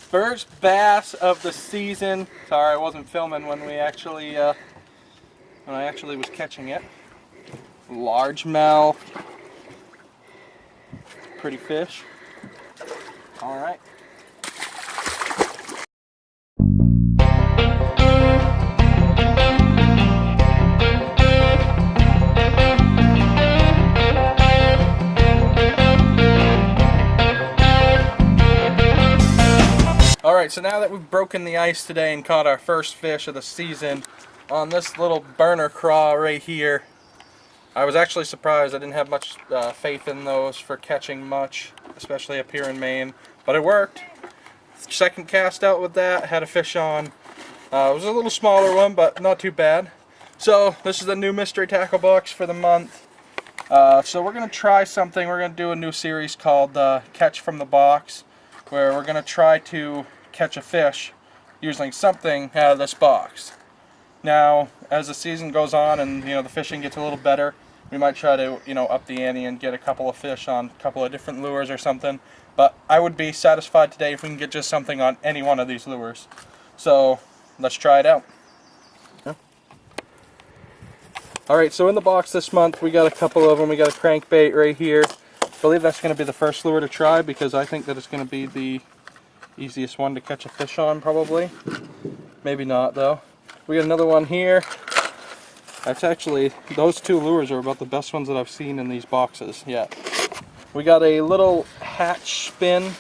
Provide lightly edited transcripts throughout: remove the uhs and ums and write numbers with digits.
First bass of the season. Sorry, I wasn't filming when I actually was catching it. Largemouth. Pretty fish. All right. Alright, so now that we've broken the ice today and caught our first fish of the season on this little burner craw right here, I was actually surprised. I didn't have much faith in those for catching much, especially up here in Maine, but it worked. Second cast out with that, had a fish on. It was a little smaller one, but not too bad. So this is the new Mystery Tacklebox for the month. So we're going to try something. We're going to do a new series called Catch from the Box, where we're going to try to catch a fish using something out of this box. Now, as the season goes on and the fishing gets a little better, we might try to up the ante and get a couple of fish on a couple of different lures or something. But I would be satisfied today if we can get just something on any one of these lures. So let's try it out. Yeah. Alright, so in the box this month we got a couple of them. We got a crankbait right here. I believe that's going to be the first lure to try because I think that it's going to be the easiest one to catch a fish on, probably. Maybe not, though. We got another one here. That's actually, those two lures are about the best ones that I've seen in these boxes yet. We got a little hatch spin.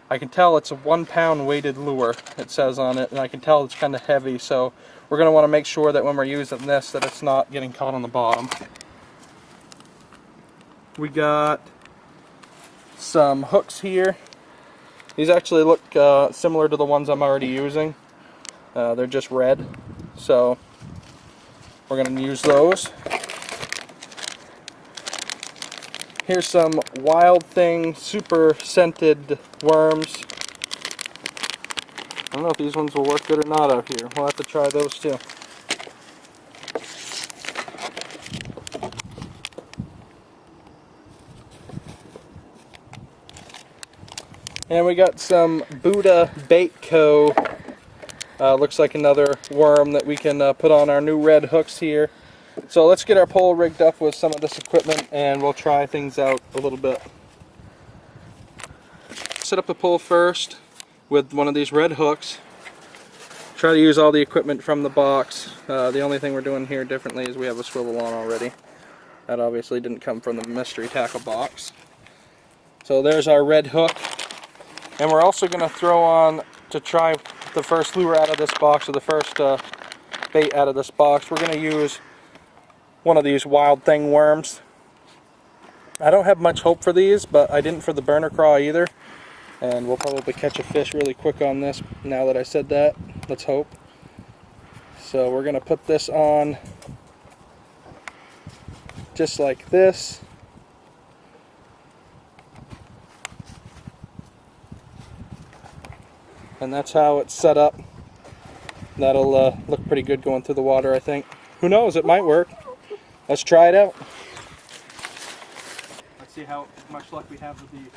I can tell it's a 1 pound weighted lure, it says on it, and I can tell it's kind of heavy, so we're going to want to make sure that when we're using this that it's not getting caught on the bottom. We got some hooks here. These actually look similar to the ones I'm already using. They're just red, so we're going to use those. Here's some Wild Thing super scented worms. I don't know if these ones will work good or not out here. We'll have to try those too. And we got some Buddha Bait Co. Looks like another worm that we can put on our new red hooks here. So let's get our pole rigged up with some of this equipment and we'll try things out a little bit. Set up the pole first with one of these red hooks. Try to use all the equipment from the box. The only thing we're doing here differently is we have a swivel on already. That obviously didn't come from the Mystery Tacklebox. So there's our red hook. And we're also going to throw on, to try the first lure out of this box, or the first bait out of this box, we're going to use one of these Wild Thing worms. I don't have much hope for these, but I didn't for the burner craw either. And we'll probably catch a fish really quick on this now that I said that. Let's hope. So we're going to put this on just like this. And that's how it's set up. That'll look pretty good going through the water, I think. Who knows, it might work. Let's try it out. Let's see how much luck we have with these.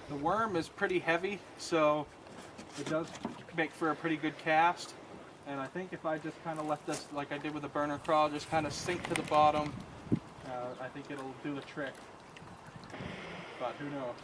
The worm is pretty heavy, so it does make for a pretty good cast. And I think if I just kind of let this, like I did with the burner crawl, just kind of sink to the bottom, I think it'll do the trick. But who knows?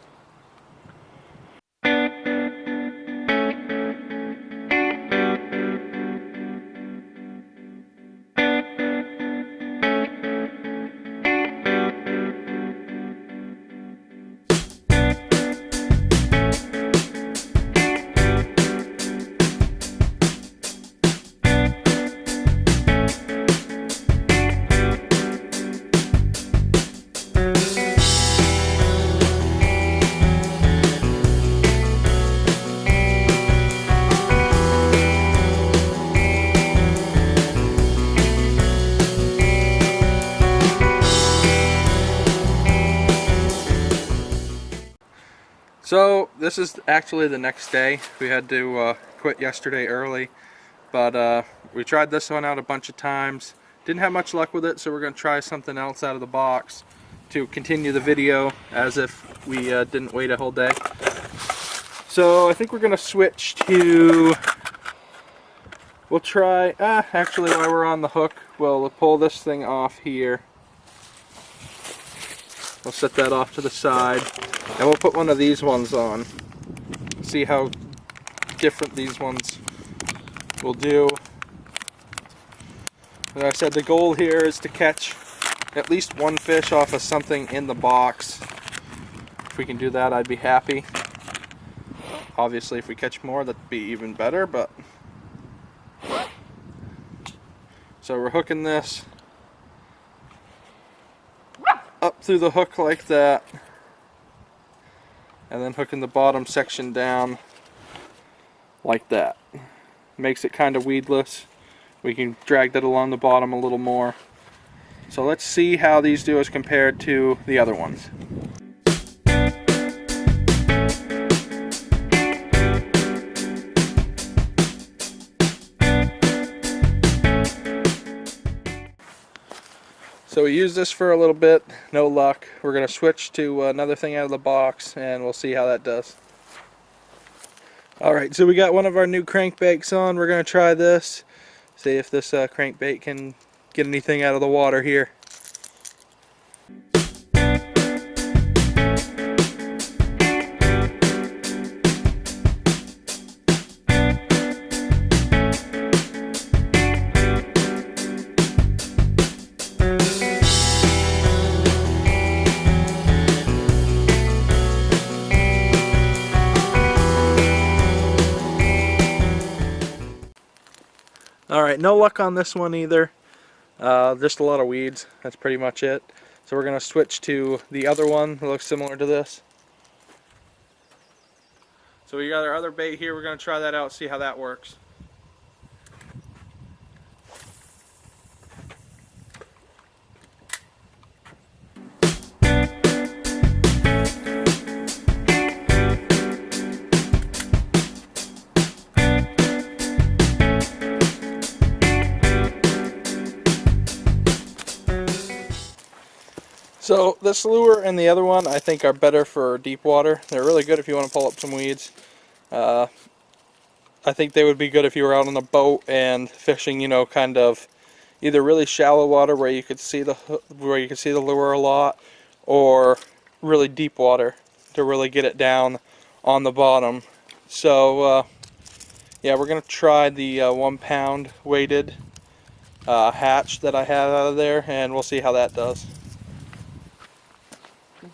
So this is actually the next day. We had to quit yesterday early, but we tried this one out a bunch of times. Didn't have much luck with it, so we're going to try something else out of the box to continue the video as if we didn't wait a whole day. So I think we're going to switch to, we'll try, actually while we're on the hook, we'll pull this thing off here. We'll set that off to the side, and we'll put one of these ones on. See how different these ones will do. As I said, the goal here is to catch at least one fish off of something in the box. If we can do that, I'd be happy. Obviously, if we catch more, that'd be even better, but... So we're hooking this up through the hook like that, and then hooking the bottom section down like that. Makes it kind of weedless. We can drag that along the bottom a little more. So let's see how these do as compared to the other ones. So we used this for a little bit, no luck. We're going to switch to another thing out of the box and we'll see how that does. Alright, so we got one of our new crankbaits on. We're going to try this. See if this crankbait can get anything out of the water here. Alright, no luck on this one either. Just a lot of weeds. That's pretty much it. So we're going to switch to the other one that looks similar to this. So we got our other bait here. We're going to try that out, see how that works. So this lure and the other one I think are better for deep water. They're really good if you want to pull up some weeds. I think they would be good if you were out on a boat and fishing, you know, kind of either really shallow water where you could see the lure a lot, or really deep water to really get it down on the bottom. So yeah, we're gonna try the 1 pound weighted hatch that I have out of there, and we'll see how that does.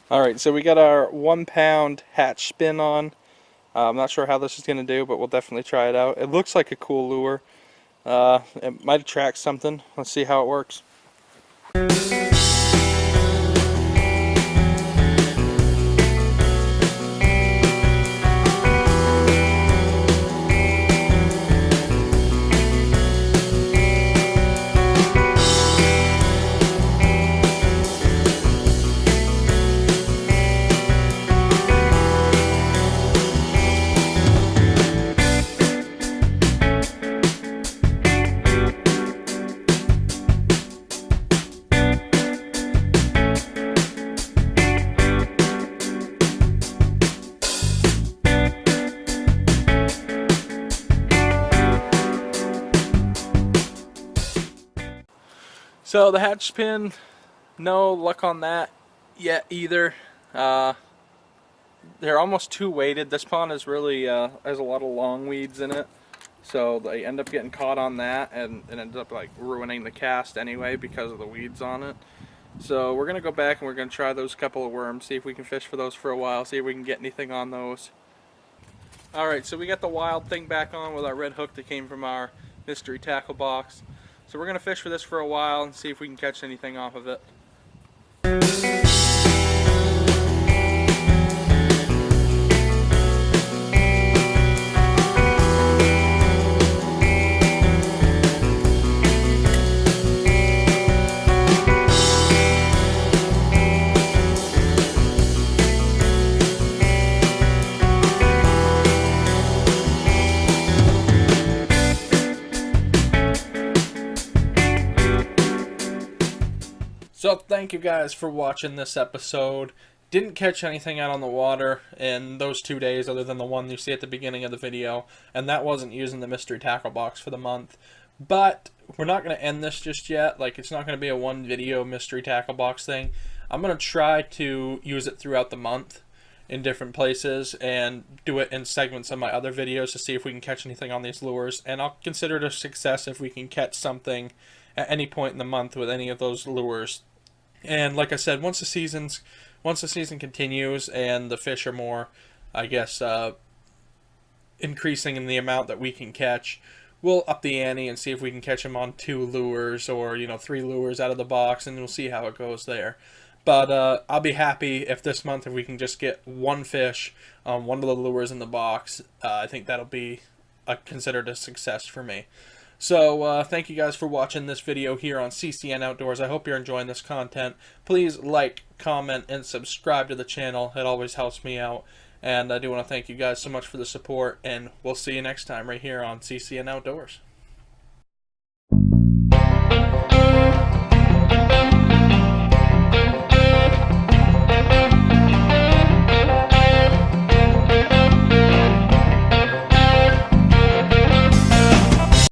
Alright, so we got our 1 pound hatch spin on. I'm not sure how this is going to do, but we'll definitely try it out. It looks like a cool lure. It might attract something. Let's see how it works. So the hatch spin, no luck on that yet either. They're almost too weighted. This pond is really has a lot of long weeds in it, so they end up getting caught on that, and it ends up like ruining the cast anyway because of the weeds on it. So we're gonna go back and we're gonna try those couple of worms, see if we can fish for those for a while, see if we can get anything on those. Alright, so we got the wild thing back on with our red hook that came from our Mystery Tacklebox. So we're going to fish for this for a while and see if we can catch anything off of it. So thank you guys for watching this episode. Didn't catch anything out on the water in those 2 days other than the one you see at the beginning of the video, and that wasn't using the mystery tackle box for the month. But we're not going to end this just yet. Like, it's not going to be a one video mystery tackle box thing. I'm going to try to use it throughout the month in different places and do it in segments of my other videos to see if we can catch anything on these lures, and I'll consider it a success if we can catch something at any point in the month with any of those lures. And like I said, once the season continues and the fish are more, I guess, increasing in the amount that we can catch, we'll up the ante and see if we can catch them on 2 lures or 3 lures out of the box, and we'll see how it goes there. But I'll be happy if this month if we can just get one fish on one of the lures in the box. I think that'll be considered a success for me. So thank you guys for watching this video here on CCN Outdoors. I hope you're enjoying this content. Please like, comment, and subscribe to the channel. It always helps me out. And I do want to thank you guys so much for the support. And we'll see you next time right here on CCN Outdoors.